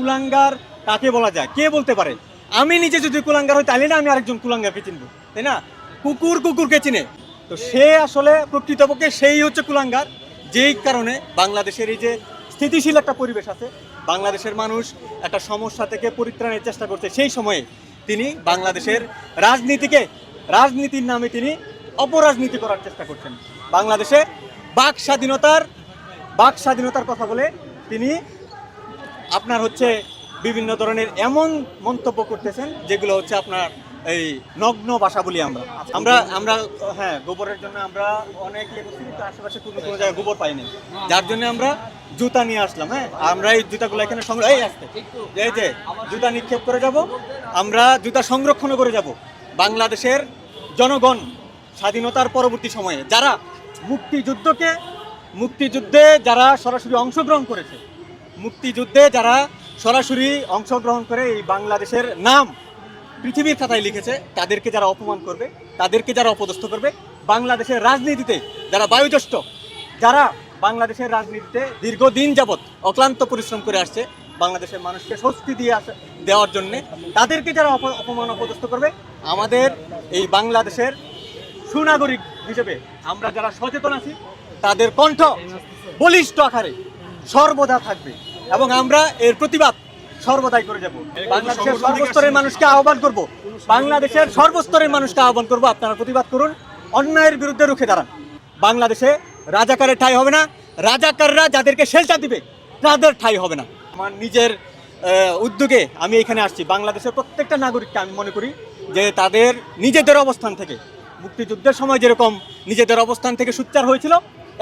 কুলাঙ্গার কাকে বলা যায়, কে বলতে পারে? আমি নিজে যদি কুলাঙ্গার হই তাহলে না আমি আরেকজন কুলাঙ্গারকে চিনব, তাই না? কুকুর কুকুরকে চিনে। তো সে আসলে প্রকৃতপক্ষে সেই হচ্ছে কুলাঙ্গার, যেই কারণে বাংলাদেশের এই যে স্থিতিশীল একটা পরিবেশ আছে, বাংলাদেশের মানুষ একটা সমস্যা থেকে পরিত্রাণের চেষ্টা করছে, সেই সময়ে তিনি বাংলাদেশের রাজনীতির নামে তিনি অপরাজনীতি করার চেষ্টা করছেন। বাংলাদেশে বাক স্বাধীনতার কথা বলে তিনি আপনার হচ্ছে বিভিন্ন ধরনের এমন মন্তব্য করতেছেন যেগুলো হচ্ছে আপনার এই নগ্ন ভাষা বলি আমরা আমরা হ্যাঁ, গোবরের জন্য আমরা অনেক কিন্তু আশেপাশে কোনো জায়গায় গোবর পাইনি, যার জন্য আমরা জুতা নিয়ে আসলাম। হ্যাঁ, আমরা এই জুতাগুলো এখানে এই যে জুতা নিক্ষেপ করে যাব, আমরা জুতা সংরক্ষণ করে যাব। বাংলাদেশের জনগণ স্বাধীনতার পরবর্তী সময়ে যারা মুক্তিযুদ্ধে যারা সরাসরি অংশগ্রহণ করেছে, অংশগ্রহণ করে এই বাংলাদেশের নাম পৃথিবীর খাতায় লিখেছে, তাদেরকে যারা অপমান করবে, তাদেরকে যারা অপদস্থ করবে, বাংলাদেশের রাজনীতিতে যারা বায়ুজ্যেষ্ঠ, যারা বাংলাদেশের রাজনীতিতে দীর্ঘদিন যাবৎ অক্লান্ত পরিশ্রম করে আসছে বাংলাদেশের মানুষকে স্বস্তি দেওয়ার জন্যে, তাদেরকে যারা অপমান অপদস্থ করবে, আমাদের এই বাংলাদেশের সুনাগরিক হিসেবে আমরা যারা সচেতন আছি তাদের কণ্ঠ বলিষ্ঠ আকারে সর্বদা থাকবে এবং আমরা এর প্রতিবাদ সর্বদাই করে যাব। বাংলাদেশের সর্বস্তরের মানুষকে আহ্বান করব, আপনারা প্রতিবাদ করুন, অন্যায়ের বিরুদ্ধে রুখে দাঁড়ান। বাংলাদেশে রাজাকারের ঠাঁই হবে না, রাজাকাররা যাদেরকে শেল্টার দিবে তাদের ঠাঁই হবে না। আমার নিজের উদ্যোগে আমি এখানে আসছি। বাংলাদেশের প্রত্যেকটা নাগরিককে আমি মনে করি যে তাদের নিজেদের অবস্থান থেকে, মুক্তিযুদ্ধের সময় যেরকম নিজেদের অবস্থান থেকে সোচ্চার হয়েছিল,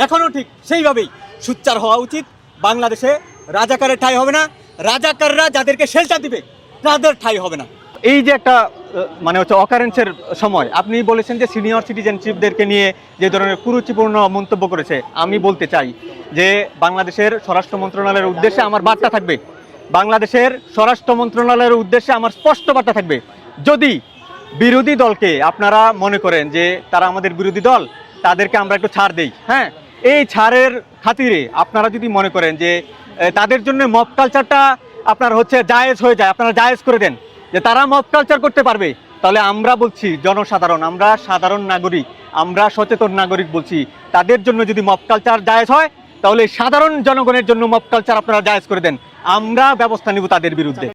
এখনও ঠিক সেইভাবেই সোচ্চার হওয়া উচিত। বাংলাদেশে রাজাকারের ঠাঁই হবে না, রাজাকাররা যাদেরকে শেল্টার দিবে তাদের ঠাঁই হবে না। এই যে একটা মানে হচ্ছে অকারেন্সের সময় আপনি বলেছেন যে সিনিয়র সিটিজেনশিপদেরকে নিয়ে যে ধরনের কুরুচিপূর্ণ মন্তব্য করেছে, আমি বলতে চাই যে বাংলাদেশের স্বরাষ্ট্র মন্ত্রণালয়ের উদ্দেশ্যে আমার বার্তা থাকবে, বাংলাদেশের স্বরাষ্ট্র মন্ত্রণালয়ের উদ্দেশ্যে আমার স্পষ্ট বার্তা থাকবে, যদি বিরোধী দলকে আপনারা মনে করেন যে তারা আমাদের বিরোধী দল, তাদেরকে আমরা একটু ছাড় দেই, হ্যাঁ, এই ছাড়ের খাতিরে আপনারা যদি মনে করেন যে তাদের জন্য মব কালচারটা আপনার হচ্ছে জায়েজ হয়ে যায়, আপনারা জায়েজ করে দেন যে তারা মব কালচার করতে পারবে, তাহলে আমরা বলছি জনসাধারণ, আমরা সাধারণ নাগরিক, আমরা সচেতন নাগরিক বলছি, তাদের জন্য যদি মব কালচার জায়েজ হয় তাহলে সাধারণ জনগণের জন্য মব কালচার আপনারা জায়েজ করে দেন, আমরা ব্যবস্থা নিব তাদের বিরুদ্ধে।